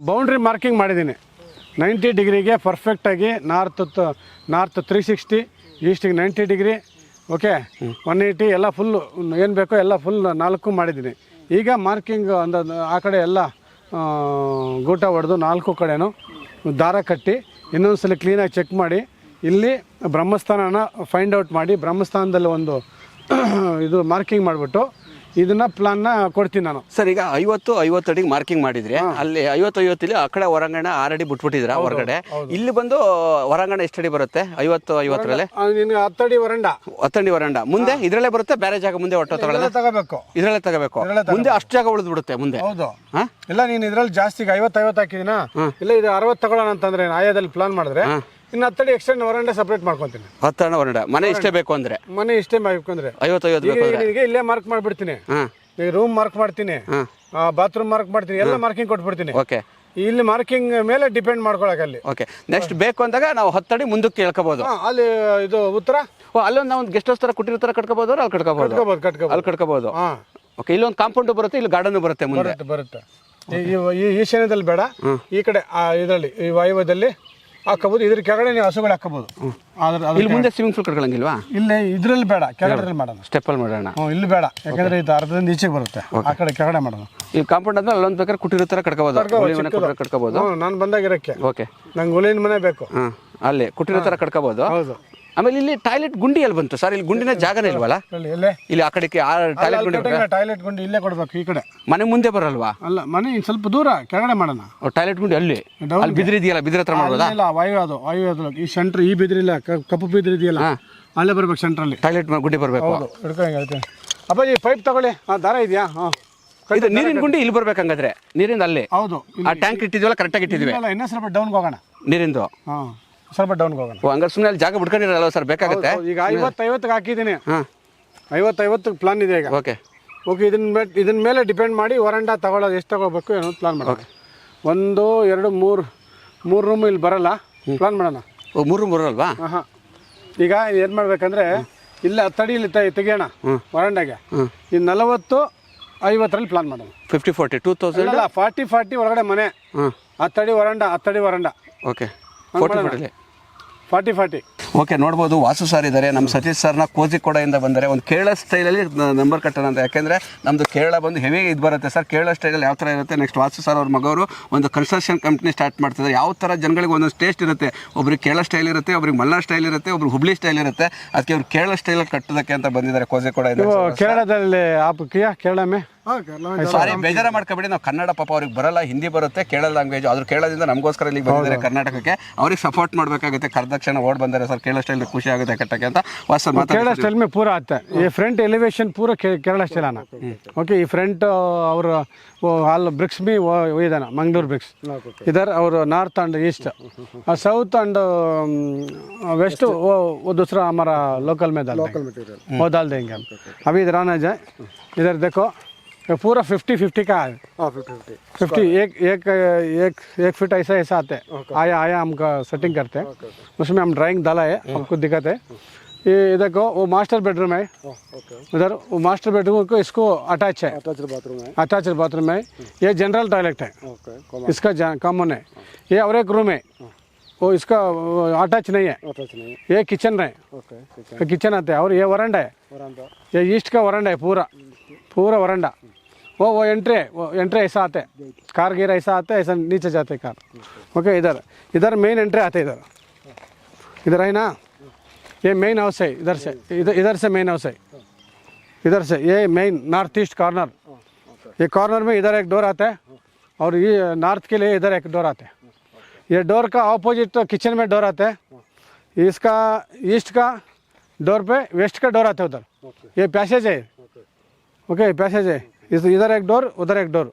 Boundary marking ಮಾಡಿದ್ದೀನಿ 90 ಡಿಗ್ರಿಗೆ ಪರ್ಫೆಕ್ಟಾಗಿ ನಾರ್ತ್ 360, ಈಸ್ಟಿಗೆ 90 ಡಿಗ್ರಿ, ಓಕೆ 180 ಎಲ್ಲ ಫುಲ್ಲು ಏನು ಬೇಕೋ ಎಲ್ಲ ಫುಲ್ 4 ಮಾಡಿದ್ದೀನಿ. ಈಗ ಮಾರ್ಕಿಂಗ್ ಆ ಕಡೆ ಎಲ್ಲ ಗೂಟ ಹೊಡೆದು 4 ಕಡೆನೂ ದಾರ ಕಟ್ಟಿ ಇನ್ನೊಂದು ಸಲ ಕ್ಲೀನಾಗಿ ಚೆಕ್ ಮಾಡಿ ಇಲ್ಲಿ ಬ್ರಹ್ಮಸ್ಥಾನನ ಫೈಂಡ್ ಔಟ್ ಮಾಡಿ ಬ್ರಹ್ಮಸ್ಥಾನದಲ್ಲಿ ಒಂದು ಇದು ಮಾರ್ಕಿಂಗ್ ಮಾಡಿಬಿಟ್ಟು ಇದನ್ನ ಪ್ಲಾನ್ನ ಕೊಡ್ತೀನಿ ನಾನು. ಸರ್ ಈಗ 50 ಅಡಿಗೆ ಮಾರ್ಕಿಂಗ್ ಮಾಡಿದ್ರೆ ಅಲ್ಲಿ 50 ಆ ಕಡೆ ಹೊರಾಂಗಣ 6 ಅಡಿ ಬಿಟ್ಬಿಟ್ಟಿದ್ರ ಹೊರಗಡೆ. ಇಲ್ಲಿ ಬಂದು ಹೊರಾಂಗಣ ಎಷ್ಟು ಅಡಿ ಬರುತ್ತೆ? 50 ನಿನ್ಗೆ 10 ಅಡಿ ವರಂಡ 10 ಅಡಿ ವರಂಡ ಮುಂದೆ ಇದ್ರಲ್ಲೇ ಬರುತ್ತೆ. ಬೇರೆ ಜಾಗ ಮುಂದೆ ಒಟ್ಟು ತಗೋಬೇಕು, ಇದ್ರಲ್ಲೇ ತಗೋಬೇಕು. ಮುಂದೆ ಅಷ್ಟು ಜಾಗ ಉಳಿದು ಬಿಡುತ್ತೆ ಮುಂದೆ. ಹೌದು, ಇಲ್ಲ ನೀನು ಇದ್ರಲ್ಲಿ ಜಾಸ್ತಿ 50 ಹಾಕಿದಿನ, ಇಲ್ಲ ಇದು 60 ತಗೊಳ್ಳೋಣ ಅಂತಂದ್ರೆ ಆಯಾದಲ್ಲಿ ಪ್ಲಾನ್ ಮಾಡಿದ್ರೆ ಇನ್ನು 10 ಅಡಿ ಎಕ್ಸ್ಟೆಂಡ್ ವರಂಡ ಸಪ್ರೇಟ್ ಮಾಡ್ಕೊತೀನಿ. 10 ಅಡಿ ವರಂಡ ಮನೆ ಇಷ್ಟೇ ಬೇಕು ಅಂದ್ರೆ 50 ನಿನಗೆ ಇಲ್ಲೇ ಮಾರ್ಕ್ ಮಾಡ್ಬಿಡ್ತೀನಿ. ಈಗ ರೂಮ್ ಮಾರ್ಕ್ ಮಾಡ್ತೀನಿ, ಬಾತ್ರೂಮ್ ಮಾರ್ಕ್ ಮಾಡ್ತೀನಿ, ಎಲ್ಲ ಮಾರ್ಕಿಂಗ್ ಕೊಟ್ಬಿಡ್ತೀನಿ. ಓಕೆ, ಇಲ್ಲಿ ಮಾರ್ಕಿಂಗ್ ಮೇಲೆ ಡಿಪೆಂಡ್ ಮಾಡ್ಕೊಳಕ್ ಅಲ್ಲಿ. ಓಕೆ, ನೆಕ್ಸ್ಟ್ ಬೇಕು ಅಂದಾಗ ನಾವು 10 ಅಡಿ ಮುಂದಕ್ಕೆ ಕೇಳ್ಕೋಬಹುದು. ಅಲ್ಲಿ ಇದು ಉತ್ತರ ಅಲ್ಲೊಂದು ನಾವು ಗೆಸ್ಟ್ ಹೌಸ್ ತರ ಕೊಟ್ಟಿರೋ ತರ ಕಟ್ಕೋಬಹುದು, ಅಲ್ಲಿ ಕಟ್ಕೋಬಹುದು, ಅಲ್ಲಿ ಕಟ್ಕೋಬಹುದು. ಓಕೆ, ಇಲ್ಲೊಂದು ಕಾಂಪೌಂಡ್ ಬರುತ್ತೆ, ಇಲ್ಲಿ ಗಾರ್ಡನ್ ಬರುತ್ತೆ ಮುಂದೆ. ಬರುತ್ತೆ ಈ ಈಶಾನ್ಯದಲ್ಲಿ ಬೇಡ, ಈ ಕಡೆ ಇದರಲ್ಲಿ ಈ ವಾಯುವ್ಯದಲ್ಲಿ ಹಾಕಬಹುದು. ಇದ್ರ ಕೆಳಗಡೆ ನೀವು ಹಸುಗಳು ಹಾಕಬಹುದು. ಇಲ್ಲಿ ಮುಂದೆ ಸ್ವಿಮ್ಮಿಂಗ್ ಪೂಲ್ ಕಟ್ಕೊಳಂಗಿಲ್ವಾ? ಇಲ್ಲೇ ಇದ್ರಲ್ಲಿ ಬೇಡ, ಕೆಳಗಡೆ ಮಾಡೋಣ. ಸ್ಟೆಪ್ ಅಲ್ಲಿ ಮಾಡೋಣ. ಇಲ್ಲಿ ಬೇಡ, ಯಾಕಂದ್ರೆ ಇದು ಅರ್ಧದಿಂದ ಈಚೆಗೆ ಬರುತ್ತೆ. ಆ ಕಡೆ ಕೆಳಗಡೆ ಮಾಡೋಣ. ಈ ಕಾಂಪೌಂಡ್ ಅಂದ್ರೆ ಅಲ್ಲೊಂದು ಬೇಕಾದ್ರೆ ಕುಟ್ಟಿರೋ ತರ ಕಟ್ಕೋಬಹುದು. ನಾನು ಬಂದಾಗಿರಕ್ಕೆ ಓಕೆ, ನಂಗೆ ಹುಲಿನ ಮನೆ ಬೇಕು. ಅಲ್ಲಿ ಕುಟ್ಟಿರೋ ತರ ಕಟ್ಕೋಬಹುದು. ಹೌದು. ಆಮೇಲೆ ಇಲ್ಲಿ ಟಾಯ್ಲೆಟ್ ಗುಂಡಿ ಎಲ್ಲಿ ಬಂತು ಸರ್? ಇಲ್ಲಿ ಗುಂಡಿನ ಜಾಗನೇ ಇಲ್ವಲ್ಲ? ಇಲ್ಲಿ ಆ ಕಡೆ ಟಾಯ್ಲೆಟ್ ಗುಂಡಿ ಇಲ್ಲೇ ಕೊಡ್ಬೇಕು. ಈ ಕಡೆ ಮನೆ ಮುಂದೆ ಬರಲ್ವಾ? ಅಲ್ಲ, ಮನೆ ಸ್ವಲ್ಪ ದೂರ ಕೆಳಗಡೆ ಮಾಡೋಣ. ಟಾಯ್ಲೆಟ್ ಗುಂಡಿ ಅಲ್ಲಿ ಬಿದ್ರಿದೆಯಲ್ಲ, ಬಿದ್ರ ಹತ್ರ ಮಾಡೋದಾ? ಇಲ್ಲ, ವಾಯು ಈ ಸೆಂಟ್ರ್ ಈ ಬಿದ್ರಿಲ್ಲ, ಕಪ್ಪು ಬಿದ್ರಿದೆಯಲ್ಲ, ಅಲ್ಲೇ ಬರ್ಬೇಕು. ಸೆಂಟ್ರಲ್ಲಿ ಟಾಯ್ಲೆಟ್ ಗುಂಡಿ ಬರ್ಬೇಕು. ಅಪ್ಪಾಜಿ ಪೈಪ್ ತಗೊಳ್ಳಿ. ದಾರ ಇದೆಯಾ? ಇದು ನೀರಿನ ಗುಂಡಿ ಇಲ್ಲಿ ಬರ್ಬೇಕಂಗಾದ್ರೆ ನೀರಿಂದ ಅಲ್ಲಿ. ಹೌದು, ಆ ಟ್ಯಾಂಕ್ ಇಟ್ಟಿದ್ವಲ್ಲ ಕರೆಕ್ಟಾಗಿ ಇಟ್ಟಿದ್ವಿ. ಇನ್ನೂ ಸ್ವಲ್ಪ ಡೌನ್ಗೆ ಹೋಗೋಣ ನೀರಿಂದು. ಸ್ವಲ್ಪ ಡೌನ್ಗೆ ಹೋಗೋಣ. ಹಂಗಾರೆ ಸುಮ್ಮನೆ ಅಲ್ಲಿ ಜಾಗ ಬಿಡ್ಕೊಂಡಿರಲ್ಲ ಸರ್, ಬೇಕಾಗುತ್ತೆ. ಈಗ 50 ಹಾಕಿದ್ದೀನಿ. 50 ಪ್ಲಾನ್ ಇದೆ ಈಗ. ಓಕೆ, ಇದನ್ನ ಮೇಲೆ ಡಿಪೆಂಡ್ ಮಾಡಿ ವರಂಡ ತಗೊಳ್ಳೋದು ಎಷ್ಟು ತಗೋಬೇಕು ಏನೋ ಪ್ಲಾನ್ ಮಾಡೋಣ. 1, 2, 3 ರೂಮ್ ಇಲ್ಲಿ ಬರಲ್ಲ, ಪ್ಲಾನ್ ಮಾಡೋಣ. 3 ರೂಮ್ ಬರಲ್ವಾ? ಈಗ ಏನು ಮಾಡ್ಬೇಕಂದ್ರೆ ಇಲ್ಲ 10 ಅಡಿ ಇಲ್ಲಿ ತೆಗಿಯೋಣ ವರಂಡಾಗೆ. ಈ 40, 50ರಲ್ಲಿ ಪ್ಲಾನ್ ಮಾಡೋಣ. 50-40 2000 ಇಲ್ಲ 40 ಒಳಗಡೆ ಮನೆ. 10 ಅಡಿ ವರಂಡ. ಓಕೆ, 40. ಓಕೆ, ನೋಡ್ಬೋದು ವಾಸು ಸರ್ ಇದ್ದಾರೆ. ನಮ್ಮ ಸತೀಶ್ ಸರ್ನ ಕೋಜಿಕೋಡೆಯಿಂದ ಬಂದರೆ ಒಂದು ಕೇರಳ ಸ್ಟೈಲಲ್ಲಿ ನಂಬರ್ ಕಟ್ಟೋಣ ಅಂತ. ಯಾಕೆಂದರೆ ನಮ್ಮದು ಕೇರಳ ಬಂದು ಹೆವಿ ಇದು ಬರುತ್ತೆ ಸರ್. ಕೇರಳ ಸ್ಟೈಲಲ್ಲಿ ಯಾವ ಥರ ಇರುತ್ತೆ. ನೆಕ್ಸ್ಟ್ ವಾಸು ಸರ್ ಅವ್ರ ಮಗವರು ಒಂದು ಕನ್ಸ್ಟ್ರಕ್ಷನ್ ಕಂಪ್ನಿ ಸ್ಟಾರ್ಟ್ ಮಾಡ್ತಿದ್ದಾರೆ. ಯಾವ ಥರ ಜನಗಳಿಗೆ ಒಂದೊಂದು ಟೇಸ್ಟ್ ಇರುತ್ತೆ. ಒಬ್ರಿಗೆ ಕೇರಳ ಸ್ಟೈಲ್ ಇರುತ್ತೆ, ಒಬ್ರಿಗೆ ಮಲ್ನಾಡ್ ಸ್ಟೈಲ್ ಇರುತ್ತೆ, ಒಬ್ರಿಗೆ ಹುಬ್ಳಿ ಸ್ಟೈಲ್ ಇರುತ್ತೆ. ಅದಕ್ಕೆ ಅವ್ರು ಕೇರಳ ಸ್ಟೈಲಲ್ಲಿ ಕಟ್ಟೋದಕ್ಕೆ ಅಂತ ಬಂದಿದ್ದಾರೆ ಕೋಜಿಕೋಡೆಯಿಂದ. ಕೇರಳದಲ್ಲಿ ಕೇರಳ ಸಾರಿ, ಬೇಜಾರ ಮಾಡ್ಕೊಬೇಡಿ. ನಾವು ಕನ್ನಡ ಪಾಪ ಅವ್ರಿಗೆ ಬರಲ್ಲ, ಹಿಂದಿ ಬರುತ್ತೆ, ಕೇರಳ ಲ್ಯಾಂಗ್ವೇಜ್. ಆದ್ರೂ ಕೇರಳದಿಂದ ನಮಗೋಸ್ಕರ ಇಲ್ಲಿಗೆ ಬಂದಿದ್ದಾರೆ ಕರ್ನಾಟಕಕ್ಕೆ. ಅವ್ರಿಗೆ ಸಪೋರ್ಟ್ ಮಾಡಬೇಕಾಗುತ್ತೆ. ಕರ್ದಕ್ಷಣ ಓಡ್ ಬಂದರೆ ಸರ್ ಕೇರಳ ಸ್ಟೈಲ್ ಖುಷಿ ಆಗುತ್ತೆ ಕಟ್ಟಕ್ಕೆ ಅಂತ. केरला स्टाइल में पूरा आता है. ये फ्रंट एलिवेशन पूरा केरला स्टाइल आना. ओके, ये फ्रंट और वो हाल ब्रिक्स भी वो इधर मंगलूर ब्रिक्स इधर और north and east south and west वो दूसरा हमारा लोकल में डाल वो डाल देंगे हम. अभी इधर आना जाए, इधर देखो पूरा 50-50 का है. 50 एक फीट ऐसा आते हैं. आया हमका सेटिंग करते हैं. उसमें हम ड्राइंग डाला है, आपको दिखाते हैं. ये देखो वो मास्टर बेडरूम है. उधर वो मास्टर बेडरूम को इसको अटैच है, अटैच्ड बाथरूम है. ये जनरल टॉयलेट है, इसका कॉमन है. ये और एक रूम है, वो इसका अटैच नहीं है. ये किचन है, किचन आता है. और ये वरांडा है, ये ईस्ट का वरांडा है, पूरा वरांडा. वो एंट्री ऐसा आते हैं. कार गिर ऐसा आते हैं, ऐसा नीचे जाते कार. ओके, इधर मेन एंट्री आते हैं. इधर है ना, ये मेन हाउस है. इधर से मेन हाउस है. इधर से ये मेन नॉर्थ ईस्ट कॉर्नर. ये कॉर्नर में इधर एक डोर आता है और ये नॉर्थ के लिए इधर एक डोर आता है. ये डोर का ऑपोजिट किचन में डोर आता है. इसका ईस्ट का डोर पे वेस्ट का डोर आता है. उधर ये पैसेज है. ओके, पैसेज है. इधर एक डोर, उधर एक डोर.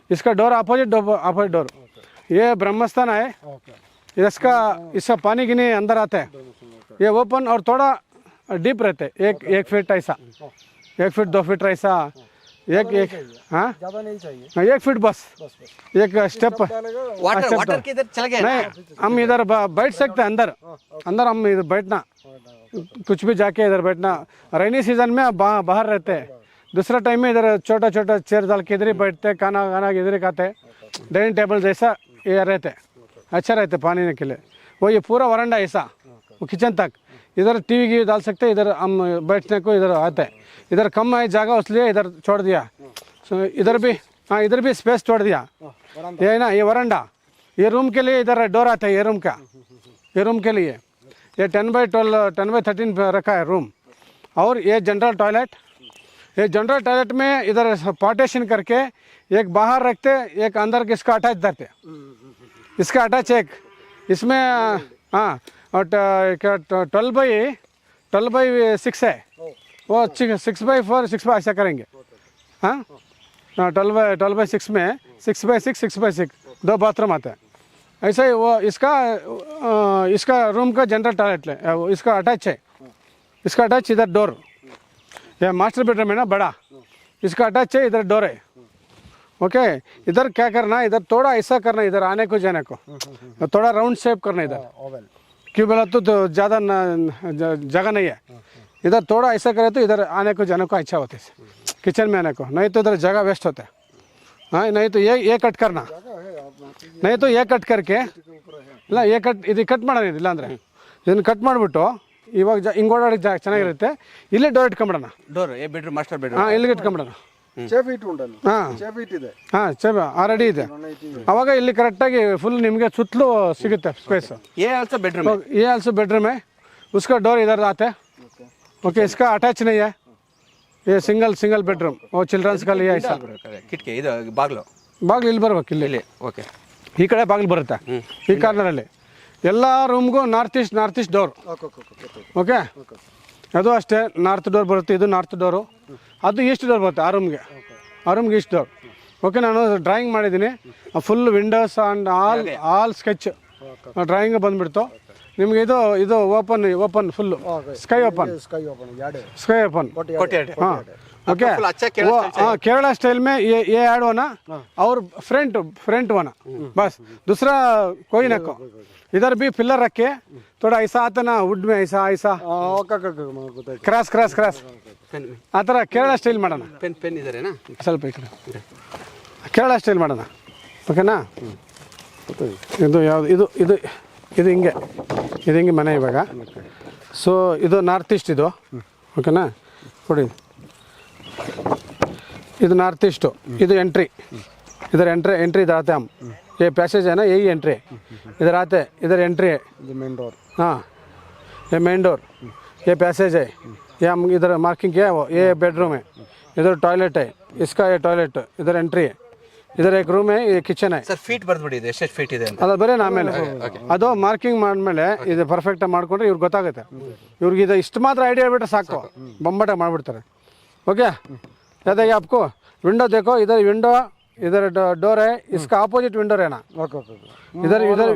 इसका डोर अपोजिट डोर. ये ब्रह्मस्थान है. इसका पानी गिनी अंदर आता है. ये ओपन और थोड़ा डीप रहते. एक फीट ऐसा, 1 फीट 2 फीट ऐसा. एक हाँ, 1 फीट बस. एक स्टेप वाटर के इधर चला गया. नहीं, हम इधर बैठ सकते हैं. अंदर हम इधर बैठना, कुछ भी जाके इधर बैठना. रेनी सीजन में बाहर रहते हैं. दूसरा टाइम में इधर छोटा चेयर डाल के इधर ही बैठते हैं. खाना इधर ही खाते हैं. डाइनिंग टेबल जैसा ये रहते, अच्छा रहते पानी के लिए। वो ये पूरा वरांडा ऐसा, वो किचन तक, इधर टीवी की डाल सकते, इधर हम बैठने को इधर आते हैं। इधर कम है जगह इसलिए इधर छोड़ दिया। इधर भी, हाँ इधर भी स्पेस छोड़ दिया। ये ना ये वरांडा, ये रूम के लिए इधर डोर आता है, ये रूम का, ये रूम के लिए ये 10x12 10x13 रखा है रूम। और ये जनरल टॉयलेट, ये जनरल टॉयलेट में इधर पार्टीशन करके एक बाहर रखते, एक अंदर इसका अटैच धरते, इसका अटैच एक इसमें, हाँ और 12x6 है, वो 6x4 6x ऐसा करेंगे। हाँ 12x6 में 6x6 6x6 2 बाथरूम आते हैं। ऐसा ही वो इसका रूम का जनरल टॉयलेट है, इसका अटैच है, इसका अटैच इधर डोर, ये मास्टर बेडरूम है ना बड़ा, इसका अटैच है, इधर डोर है। ओके, इधर क्या करना, इधर थोड़ा ऐसा करना, इधर आने को जाने को थोड़ा राउंड शेप करना इधर, क्यों बोला तो ज़्यादा जगह नहीं है, इधर थोड़ा ऐसा करे तो इधर आने को जाने को अच्छा होता है, किचन में आने को, नहीं तो इधर जगह वेस्ट होता है। हाँ नहीं तो ये कट करना, नहीं तो ये ಕಟ್ करके ಇಲ್ಲ ये ಕಟ್ ಇದು ಕಟ್ ಮಾಡೋಣ, ಇಲ್ಲ ಅಂದರೆ ಇದನ್ನು ಕಟ್ ಮಾಡಿಬಿಟ್ಟು ಇವಾಗ ಹಿಂಗೆ ಓಡಾಡೋಕ್ಕೆ ಚೆನ್ನಾಗಿರುತ್ತೆ, ಇಲ್ಲೇ ಡೋರ್ ಇಟ್ಕೊಂಬಿಡೋಣ, ಡೋರ್ ಏ ಬೆಡ್ರೂಮ್ ಮಾಸ್ಟರ್ ಬೆಡ್ರೂಮ್, ಹಾಂ ಇಲ್ಲಿಗೆ ಇಟ್ಕೊಂಬಿಡೋಣ, ಹಾಂ ಹಾಂ ಚೇಬ್ ಆಲ್ರೆಡಿ ಇದೆ, ಅವಾಗ ಇಲ್ಲಿ ಕರೆಕ್ಟಾಗಿ ಫುಲ್ ನಿಮಗೆ ಸುತ್ತಲೂ ಸಿಗುತ್ತೆ ಸ್ಪೇಸ್। ये आल्सो बेडरूम है, ये आल्सो बेडरूम है, उसका डोर इधर आते हैं। ओके, इसका अटैच नहीं है, ये सिंगल बेडरूम, वो चिल्ड्रंस का लिए ऐसा। ಕಿಟಕಿ ಇದು ಬಾಗಿಲು, ಬಾಗಿಲು ಇಲ್ಲಿ ಬರ್ಬೇಕು, ಇಲ್ಲಿ ಓಕೆ, ಈ ಕಡೆ ಬಾಗಿಲು ಬರುತ್ತೆ, ಈ ಕಾರ್ನರಲ್ಲಿ ಎಲ್ಲ ರೂಮ್ಗೂ ನಾರ್ತ್ ಈಸ್ಟ್ ಡೋರ್। ಓಕೆ, ಅದು ಅಷ್ಟೇ ನಾರ್ತ್ ಡೋರ್ ಬರುತ್ತೆ, ಇದು ನಾರ್ತ್ ಡೋರು, ಅದು ಈಸ್ಟ್ ಡೋರ್ ಬರುತ್ತೆ ಆ ರೂಮ್ಗೆ ಈಸ್ಟ್ ಡೋರ್। ಓಕೆ, ನಾನು ಡ್ರಾಯಿಂಗ್ ಮಾಡಿದ್ದೀನಿ, full windows and all sketch drawing ಬಂದುಬಿಡ್ತು ನಿಮಗೆ। ಇದು ಓಪನ್ ಫುಲ್ಲು ಸ್ಕೈ ಓಪನ್, हाँ ओके, हाँ केरला स्टाइल में ये ऐड होना और फ्रंट होना बस, दूसरा कोई ना को। इधर भी पिलर रखे, थोड़ा ऐसा आता ना वुड में, ऐसा क्रॉस आ ಥರ ಕೇರಳ ಸ್ಟೈಲ್ ಮಾಡೋಣ। ಪೆನ್ ಇದ್ದಾರೆ ಸ್ವಲ್ಪ ಈ ಕಡೆ ಕೇರಳ ಸ್ಟೈಲ್ ಮಾಡೋಣ, ಓಕೆನಾ? ಇದು ಯಾವುದು, ಇದು ಹಿಂಗೆ ಮನೆ ಇವಾಗ। ಸೊ ಇದು ನಾರ್ತ್ ಈಸ್ಟ್, ಇದು ಓಕೆನಾ? ನೋಡಿ ಇದು ನಾರ್ತ್ ಈಸ್ಟು, ಇದು एंट्री, इधर एंट्री इधर आते हम, ये पैसेज है ना, यही एंट्री इधर आते, इधर एंट्री है, मेन डोर, हाँ ये मेन डोर, ये पैसेज है, ये हम इधर मार्किंग किया है, वो ये बेडरूम है, इधर टॉयलेट है, इसका ये टॉयलेट, इधर एंट्री है, इधर एक रूम है, ये किचन है। ಸರ್ ಫೀಟ್ ಬರ್ದ್ಬಿಟ್ಟಿದೆ, ಎಷ್ಟು ಫೀಟ್ ಇದೆ ಅಂತ ಅದು ಬರೀ ಆಮೇಲೆ ಅದು ಮಾರ್ಕಿಂಗ್ ಮಾಡಿದ್ಮೇಲೆ ಇದು ಪರ್ಫೆಕ್ಟಾಗಿ ಮಾಡ್ಕೊಂಡ್ರೆ ಇವ್ರಿಗೆ ಗೊತ್ತಾಗುತ್ತೆ, ಇವ್ರಿಗೆ ಇದು ಇಷ್ಟು ಮಾತ್ರ ಐಡಿಯಾ ಹೇಳ್ಬಿಟ್ರೆ ಸಾಕು, ಬೊಂಬಾಟಾಗಿ ಮಾಡಿಬಿಡ್ತಾರೆ। ಓಕೆ, जैसे आपको विंडो देखो, इधर डोर है, इसका अपोजिट विंडो रहना,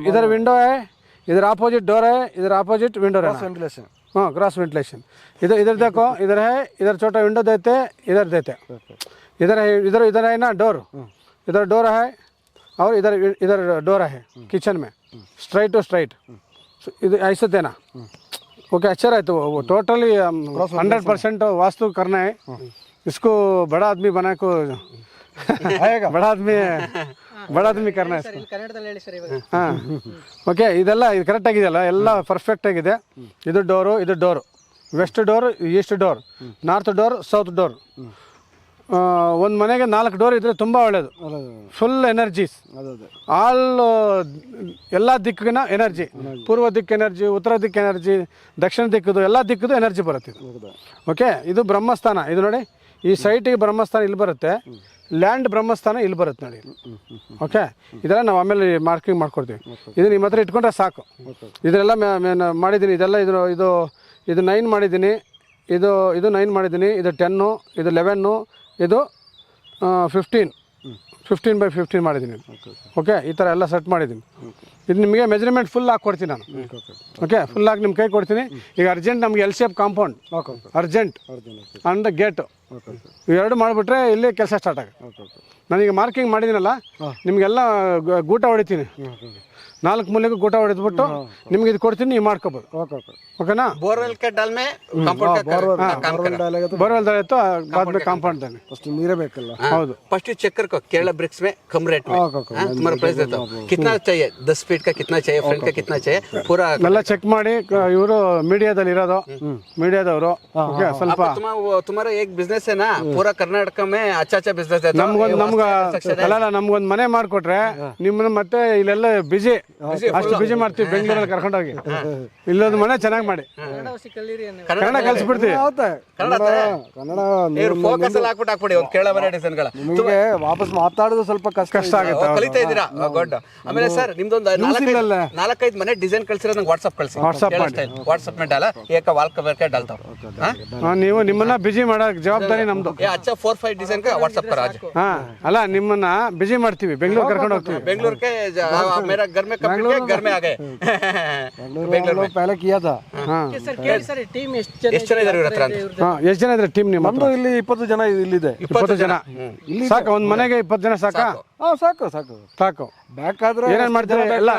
इधर विंडो है, इधर अपोजिट डोर है, इधर अपोजिट विंडो रहना, हाँ क्रॉस वेंटिलेशन। इधर देखो, इधर है, इधर छोटा विंडो देते, इधर है ना डोर, इधर डोर है और इधर डोर है किचन में, स्ट्राइट टू स्ट्राइट, इधर ऐसे देना। ओके, अच्छा रहता है वो टोटली 100% वास्तु करना है इसको, बड़ा आदमी बना को आएगा, बड़ा आदमी करना है इसको। ಹಾಂ ಓಕೆ, ಇದೆಲ್ಲ ಇದು ಕರೆಕ್ಟ್ ಆಗಿದೆಯಲ್ಲ, ಎಲ್ಲ ಪರ್ಫೆಕ್ಟ್ ಆಗಿದೆ। ಇದು door west door, east door, north door, south door. ಒಂದು ಮನೆಗೆ 4 ಡೋರ್ ಇದ್ದರೆ ತುಂಬ ಒಳ್ಳೆಯದು, ಫುಲ್ ಎನರ್ಜೀಸ್ ಆಲ್, ಎಲ್ಲ ದಿಕ್ಕಿನ ಎನರ್ಜಿ, ಪೂರ್ವ ದಿಕ್ಕು ಎನರ್ಜಿ, ಉತ್ತರ ದಿಕ್ಕು ಎನರ್ಜಿ, ದಕ್ಷಿಣ ದಿಕ್ಕದು ಎಲ್ಲ ದಿಕ್ಕದು ಎನರ್ಜಿ ಬರುತ್ತೆ ಇದು। ಓಕೆ, ಇದು ಬ್ರಹ್ಮಸ್ಥಾನ, ಇದು ನೋಡಿ ಈ ಸೈಟಿಗೆ ಬ್ರಹ್ಮಸ್ಥಾನ ಇಲ್ಲಿ ಬರುತ್ತೆ, ಲ್ಯಾಂಡ್ ಬ್ರಹ್ಮಸ್ಥಾನ ಇಲ್ಲಿ ಬರುತ್ತೆ ನೋಡಿ। ಓಕೆ, ಇದೆಲ್ಲ ನಾವು ಆಮೇಲೆ ಮಾರ್ಕಿಂಗ್ ಮಾಡ್ಕೊಡ್ತೀವಿ, ಇದು ನಿಮ್ಮ ಹತ್ರ ಇಟ್ಕೊಂಡ್ರೆ ಸಾಕು। ಇದೆಲ್ಲ ಮಾಡಿದ್ದೀನಿ, ಇದೆಲ್ಲ ಇದು 9 ಮಾಡಿದ್ದೀನಿ, ಇದು 9 ಮಾಡಿದ್ದೀನಿ, ಇದು 10, ಇದು 11, ಇದು 15x15 ಮಾಡಿದ್ದೀನಿ। ಓಕೆ, ಈ ಥರ ಎಲ್ಲ ಸೆಟ್ ಮಾಡಿದ್ದೀನಿ। ಇದು ನಿಮಗೆ ಮೆಜರ್ಮೆಂಟ್ ಫುಲ್ ಹಾಕಿ ಕೊಡ್ತೀನಿ ನಾನು। ಓಕೆ, ಫುಲ್ ಹಾಕಿ ನಿಮ್ಮ ಕೈ ಕೊಡ್ತೀನಿ। ಈಗ ಅರ್ಜೆಂಟ್ ನಮಗೆ L shape compound urgent and gate, ಇವೆರಡು ಮಾಡಿಬಿಟ್ರೆ ಇಲ್ಲಿ ಕೆಲಸ ಸ್ಟಾರ್ಟ್ ಆಗುತ್ತೆ। ನಾನೀಗ ಮಾರ್ಕಿಂಗ್ ಮಾಡಿದ್ದೀನಲ್ಲ ನಿಮಗೆಲ್ಲ ಗೂಟ ಹೊಡಿತೀನಿ 4 ಮೂಲೆಗೂ ಗೂಟ ಹೊಡೆದ್ಬಿಟ್ಟು ನಿಮ್ಗೆ ಇದು ಕೊಡ್ತೀನಿ, ನೀವು ಮಾಡ್ಕೋಬೋದು. ಓಕೆನಾ? बोरवेल के डाल में कंपाउंड का काम करना। ಬೋರ್ವೆಲ್ डाले बाद में ಕಾಂಪೌಂಡ್ देने ಫಸ್ಟ್ ನೀರೇ ಬೇಕಲ್ಲ. ಹೌದು. फर्स्ट चेक कर को केरला ब्रिक्स में कम रेट में तुम्हारा प्राइस देता हूँ। कितना चाहिए, 10 फीट का कितना चाहिए, फ्रंट का कितना चाहिए, पूरा ಎಲ್ಲ ಚೆಕ್ ಮಾಡಿ ಇವರು ಮೀಡಿಯಾದಲ್ಲಿ ಇರೋದು, ಮೀಡಿಯಾದವರು. ಓಕೆ, ಸ್ವಲ್ಪ तुम्हारा एक बिजनेस है ना, पूरा कर्नाटक में अच्छा बिजनेस है। ನಮ್ಗೊಂದು ಮನೆ ಮಾಡ್ಕೊಟ್ರೆ ನಿಮ್ಮನ್ನ ಮತ್ತೆ ಇಲ್ಲೆಲ್ಲ ಬಿಜಿ ಅಷ್ಟು ಬಿಜಿ ಮಾಡ್ತೀವಿ ಬೆಂಗಳೂರಲ್ಲಿ ಕರ್ಕೊಂಡೋಗಿ. ಇಲ್ಲೊಂದು ಮನೆ ಚೆನ್ನಾಗಿ ಮಾಡಿ ಕನ್ನಡ ಕಲ್ಸ್ಬಿಡ್ತೀವಿ. ಕನ್ನಡ ಫೋಕಸ್ ಎಲ್ಲ ಹಾಕ್ಬಿಡಿ ಒಂದು ಕೇರಳ ಮನೆ ಡಿಸೈನ್ಗಳ. ನಿಮಗೆ ವಾಪಸ್ ಮಾತಾಡೋದು ಸ್ವಲ್ಪ ಕಷ್ಟ ಆಗುತ್ತೆ. ಕಲಿತಾ ಇದ್ದೀರಾ ಗೊಡ್ಡ. ಆಮೇಲೆ ಸರ್ ನಿಮ್ದೊಂದು 4-5 ಮನೆ ಡಿಸೈನ್ ಕಳ್ಸಿರೋದು ನಂಗೆ ವಾಟ್ಸ್ಆಪ್ ಕಳಿಸಿ. ವಾಟ್ಸ್ಆಪ್ में डाला एक वाल कवर के डालता हूं। ನೀವು ನಿಮ್ಮನ್ನ ಬಿಜಿ ಮಾಡೋ ಜವಾಬ್ದಾರಿ ನಮ್ದು. ये अच्छा 4-5 डिजाइन का व्हाट्सएप कर आज। ಹಾ, ಅಲ್ಲ ನಿಮ್ಮನ್ನ ಬಿಜಿ ಮಾಡ್ತೀವಿ, ಬೆಂಗಳೂರು ಕರ್ಕೊಂಡು ಹೋಗ್ತೀವಿ. बेंगलुरु के मेरा घर में कपड़े के घर में आ गए। बेंगलुरु में पहले किया था। ಸರ್ ಟೀಮ್ ಎಷ್ಟು ಜನ ಇದ್ದಾರೆ ಇವ್ರ ಹತ್ರ ಅಂತ? ಎಷ್ಟು ಜನ ಇದ್ರೆ ಟೀಮ್ ನಿಮ್ಮ ಹತ್ರ? ನಮ್ದು ಇಲ್ಲಿ 20 ಜನ ಇಲ್ಲಿದೆ. 20 ಜನ ಸಾಕು ಒಂದು ಮನೆಗೆ? 20 ಜನ ಸಾಕಾ? ಸಾಕು ಸಾಕು. ಬೇಕಾದ್ರೆ ಏನೇನ್ ಮಾಡ್ತೀರಾ? ಎಲ್ಲ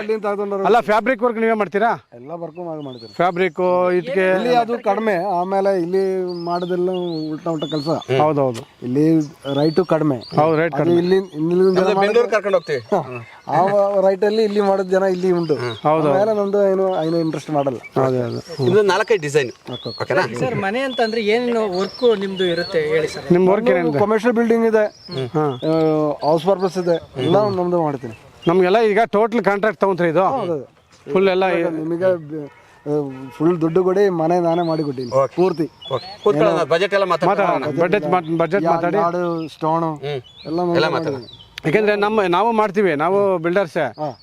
ಅಲ್ಲ, ಫ್ಯಾಬ್ರಿಕ್ ವರ್ಕ್ ನೀವೇ ಮಾಡ್ತೀರಾ? ಎಲ್ಲ ವರ್ಕು ಮಾಡ್ತೀವಿ. ಫ್ಯಾಬ್ರಿಕ್ ಇದಕ್ಕೆ ಇಲ್ಲಿ ಅದು ಕಡಿಮೆ, ಆಮೇಲೆ ಇಲ್ಲಿ ಮಾಡೋದೆಲ್ಲ ಉಲ್ಟಾ ಕೆಲಸ. ಹೌದೌದು, ಇಲ್ಲಿ ರೈಟು ಕಡಿಮೆ. ಹೌದು, ರೈಟ್ ಕಡಿಮೆ. ಇಲ್ಲಿ ಬೆಂಗಳೂರು ಕರ್ಕೊಂಡು ಹೋಗ್ತೀವಿ. ಆ ರೈಟ್ ಅಲ್ಲಿ ಇಲ್ಲಿ ಮಾಡೋದ್ ಜನ ಇಲ್ಲಿ ಉಂಟು. ಹೌದು. ಆಮೇಲೆ ನಮ್ದು ಏನು ಇಂಟ್ರೆಸ್ಟ್ ಮಾಡಲ್ಲ. ಅದೇ ಅದೇ. ಇದು 4-5 ಡಿಸೈನ್. ಓಕೆನಾ ಸರ್? ಮನೆ ಅಂತಂದ್ರೆ ಏನೇನು ವರ್ಕ್ ನಿಮ್ದು ಇರುತ್ತೆ ಹೇಳಿ ಸರ್. ನಿಮ್ಮ ವರ್ಕ್ ಏನಿದೆ? ಕಮರ್ಷಿಯಲ್ ಬಿಲ್ಡಿಂಗ್ ಇದೆ, ಹೌಸ್ ಪರ್ಪಸ್ ಇದೆ, ಎಲ್ಲ ನಮ್ದು ಮಾಡ್ತೀನಿ. ನಮ್ಗೆಲ್ಲ ಈಗ ಟೋಟಲ್ ಕಾಂಟ್ರಾಕ್ಟ್ ತಗೊಂಡ್ರಿ ಇದು ಫುಲ್ ಎಲ್ಲ? ನಿಮಗೆ ಫುಲ್ ದುಡ್ಡು ಕೊಡಿ, ಮನೆ ನಾನೇ ಮಾಡಿ ಕೊಟ್ಟಿನಿ ಪೂರ್ತಿ. ಬಜೆಟ್ ಎಲ್ಲ ಮಾತಾಡೋಣ. ಬಜೆಟ್ ಮಾತಾಡಿ, ಸ್ಟೋನು ಎಲ್ಲ ಮಾತಾಡೋಣ. ಯಾಕೆಂದ್ರೆ ನಾವು ಮಾಡ್ತೀವಿ, ನಾವು ಬಿಲ್ಡರ್ಸ್.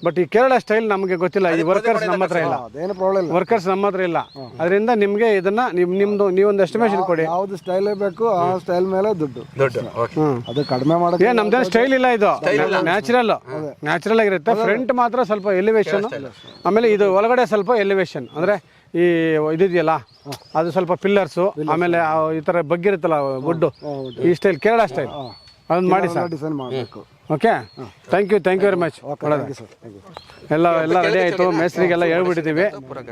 ಬಟ್ ಈ ಕೇರಳ ಸ್ಟೈಲ್ ನಮಗೆ ಗೊತ್ತಿಲ್ಲ, ಈ ವರ್ಕರ್ಸ್ ನಮ್ಮ ಹತ್ರ ಇಲ್ಲ. ಅದೇನು ಪ್ರಾಬ್ಲಮ್ ಇಲ್ಲ, ವರ್ಕರ್ಸ್ ನಮ್ಮ ಹತ್ರ ಇಲ್ಲ. ಅದರಿಂದ ನಿಮ್ಗೆ ಇದನ್ನ ನಿಮ್ದು ನೀವೊಂದು ಎಸ್ಟಿಮೇಷನ್ ಕೊಡಿ. ಯಾವ್ದು ಸ್ಟೈಲ್ ಬೇಕು ಆ ಸ್ಟೈಲ್ ಮೇಲೆ ದುಡ್ಡು. ಅದು ಕಡಿಮೆ ಏ ಮಾಡೋದು ನಮ್ದೇನು ಸ್ಟೈಲ್ ಇಲ್ಲ, ಇದು ನ್ಯಾಚುರಲ್ ಆಗಿರುತ್ತೆ. ಫ್ರಂಟ್ ಮಾತ್ರ ಸ್ವಲ್ಪ ಎಲಿವೇಶನ್, ಆಮೇಲೆ ಇದು ಒಳಗಡೆ ಸ್ವಲ್ಪ ಎಲಿವೇಶನ್ ಅಂದ್ರೆ ಈ ಇದಿದೆಯಲ್ಲ ಅದು ಸ್ವಲ್ಪ ಪಿಲ್ಲರ್ಸು, ಆಮೇಲೆ ಈ ತರ ಬಗ್ಗಿರುತ್ತಲ್ಲ ಗುಡ್ಡು, ಈ ಸ್ಟೈಲ್ ಕೇರಳ ಸ್ಟೈಲ್ ಅದನ್ನ ಮಾಡಿ ಸರ್. ಡಿಸೈನ್ ಮಾಡಬೇಕು. Okay, thank you very much. ಎಲ್ಲ ರೆಡಿ ಆಯಿತು. ಮೇಸ್ತ್ರಿಗೆಲ್ಲ ಹೇಳ್ಬಿಟ್ಟಿದ್ದೀವಿ.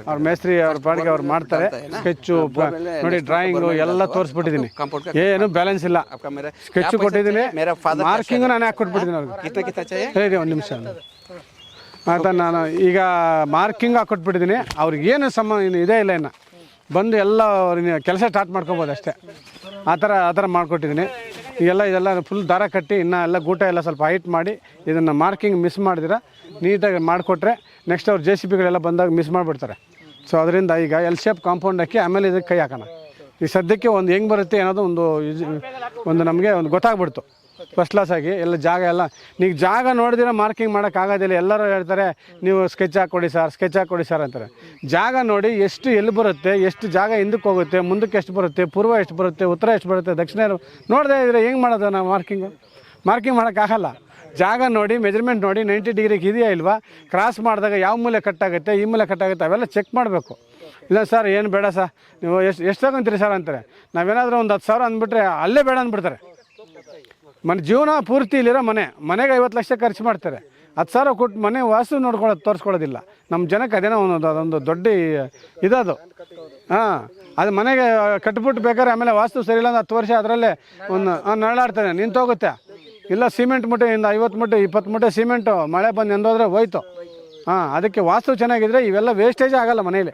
ಅವ್ರ ಮೇಸ್ತ್ರಿ ಅವ್ರ ಪಾಡಿಗೆ ಅವ್ರು ಮಾಡ್ತಾರೆ. ಸ್ಕೆಚ್ಚು ನೋಡಿ, ಡ್ರಾಯಿಂಗು ಎಲ್ಲ ತೋರಿಸ್ಬಿಟ್ಟಿದ್ದೀನಿ. ಏನು ಬ್ಯಾಲೆನ್ಸ್ ಇಲ್ಲ. ಸ್ಕೆಚ್ಚು ಕೊಟ್ಟಿದ್ದೀನಿ, ಮಾರ್ಕಿಂಗು ನಾನೇ ಹಾಕ್ಕೊಟ್ಬಿಟ್ಟಿದ್ದೀನಿ ಅವ್ರಿಗೆ. ಹೇಳಿ ಒಂದು ನಿಮಿಷ ಆಯ್ತಾ? ನಾನು ಈಗ ಮಾರ್ಕಿಂಗ್ ಹಾಕ್ಕೊಟ್ಬಿಟ್ಟಿದ್ದೀನಿ. ಅವ್ರಿಗೆ ಏನು ಇದೇ ಇಲ್ಲ, ಇನ್ನು ಬಂದು ಎಲ್ಲ ಅವ್ರಿಗೆ ಕೆಲಸ ಸ್ಟಾರ್ಟ್ ಮಾಡ್ಕೊಬೋದು ಅಷ್ಟೇ. ಆ ಥರ ಮಾಡಿಕೊಟ್ಟಿದ್ದೀನಿ. ಇದೆಲ್ಲ ಫುಲ್ ದಾರ ಕಟ್ಟಿ ಇನ್ನೂ ಎಲ್ಲ ಗೂಟ ಎಲ್ಲ ಸ್ವಲ್ಪ ಹೈಟ್ ಮಾಡಿ ಇದನ್ನು ಮಾರ್ಕಿಂಗ್ ಮಿಸ್ ಮಾಡಿದಿರ ನೀಟಾಗಿ ಮಾಡಿಕೊಟ್ರೆ ನೆಕ್ಸ್ಟ್ ಅವ್ರು JCBಗಳೆಲ್ಲ ಬಂದಾಗ ಮಿಸ್ ಮಾಡಿಬಿಡ್ತಾರೆ. ಸೊ ಅದರಿಂದ ಈಗ ಎಲ್ ಶೇಪ್ ಕಾಂಪೌಂಡ್ ಹಾಕಿ ಆಮೇಲೆ ಇದಕ್ಕೆ ಕೈ ಹಾಕೋಣ. ಈ ಸದ್ಯಕ್ಕೆ ಒಂದು ಹೆಂಗೆ ಬರುತ್ತೆ ಅನ್ನೋದು ಒಂದು ನಮಗೆ ಒಂದು ಗೊತ್ತಾಗ್ಬಿಡ್ತು ಫಸ್ಟ್ ಕ್ಲಾಸ್ ಆಗಿ. ಎಲ್ಲ ಜಾಗ ಎಲ್ಲ ನೀವು ಜಾಗ ನೋಡಿದಿರ ಮಾರ್ಕಿಂಗ್ ಮಾಡೋಕ್ಕಾಗೋದಿಲ್ಲ. ಎಲ್ಲರೂ ಹೇಳ್ತಾರೆ ನೀವು ಸ್ಕೆಚ್ ಹಾಕ್ಕೊಡಿ ಸರ್ ಅಂತಾರೆ. ಜಾಗ ನೋಡಿ ಎಷ್ಟು ಎಲ್ಲಿ ಬರುತ್ತೆ, ಎಷ್ಟು ಜಾಗ ಹಿಂದಕ್ಕೆ ಹೋಗುತ್ತೆ, ಮುಂದಕ್ಕೆ ಎಷ್ಟು ಬರುತ್ತೆ, ಪೂರ್ವ ಎಷ್ಟು ಬರುತ್ತೆ, ಉತ್ತರ ಎಷ್ಟು ಬರುತ್ತೆ, ದಕ್ಷಿಣ ನೋಡದೇ ಇದ್ರೆ ಹೆಂಗೆ ಮಾಡೋದು ನಾವು? ಮಾರ್ಕಿಂಗ್ ಮಾಡೋಕ್ಕಾಗಲ್ಲ. ಜಾಗ ನೋಡಿ, ಮೆಜರ್ಮೆಂಟ್ ನೋಡಿ, 90 ಡಿಗ್ರಿಗೆ ಇದೆಯಾ ಇಲ್ವಾ, ಕ್ರಾಸ್ ಮಾಡಿದಾಗ ಯಾವ ಮೂಲೆ ಕಟ್ಟಾಗುತ್ತೆ, ಈ ಮೂಲೆ ಕಟ್ಟಾಗುತ್ತೆ, ಅವೆಲ್ಲ ಚೆಕ್ ಮಾಡಬೇಕು. ಇಲ್ಲ ಸರ್ ಏನು ಬೇಡ ಸರ್, ನೀವು ಎಷ್ಟು ತಗೊಂತೀರಿ ಸರ್ ಅಂತಾರೆ. ನಾವೇನಾದರೂ ಒಂದು 10,000 ಅಂದ್ಬಿಟ್ರೆ ಅಲ್ಲೇ ಬೇಡ ಅಂದ್ಬಿಡ್ತಾರೆ. ಜೀವನ ಪೂರ್ತಿ ಇಲ್ಲಿರೋ ಮನೆಗೆ 50 ಲಕ್ಷ ಖರ್ಚು ಮಾಡ್ತಾರೆ. 10,000 ಕೊಟ್ಟು ಮನೆ ವಾಸ್ತು ತೋರಿಸ್ಕೊಳ್ಳೋದಿಲ್ಲ ನಮ್ಮ ಜನಕ್ಕೆ. ಅದೇನೋ ಅದೊಂದು ದೊಡ್ಡ ಇದದು. ಹಾಂ, ಅದು ಮನೆಗೆ ಕಟ್ಬಿಟ್ಟು ಬೇಕಾದ್ರೆ ಆಮೇಲೆ ವಾಸ್ತು ಸರಿ ಇಲ್ಲ ಅಂದ್ರೆ 10 ವರ್ಷ ಅದರಲ್ಲೇ ಒಂದು ನರಳಾಡ್ತಾನೆ, ನಿಂತೋಗುತ್ತೆ. ಇಲ್ಲ ಸಿಮೆಂಟ್ ಮೂಟೆ 50 ಮೂಟೆ 20 ಮೂಟೆ ಸಿಮೆಂಟು ಮಳೆ ಬಂದು ಎಂದೋದ್ರೆ ಹೋಯ್ತು. ಹಾಂ, ಅದಕ್ಕೆ ವಾಸ್ತು ಚೆನ್ನಾಗಿದ್ರೆ ಇವೆಲ್ಲ ವೇಸ್ಟೇಜೇ ಆಗಲ್ಲ ಮನೇಲಿ.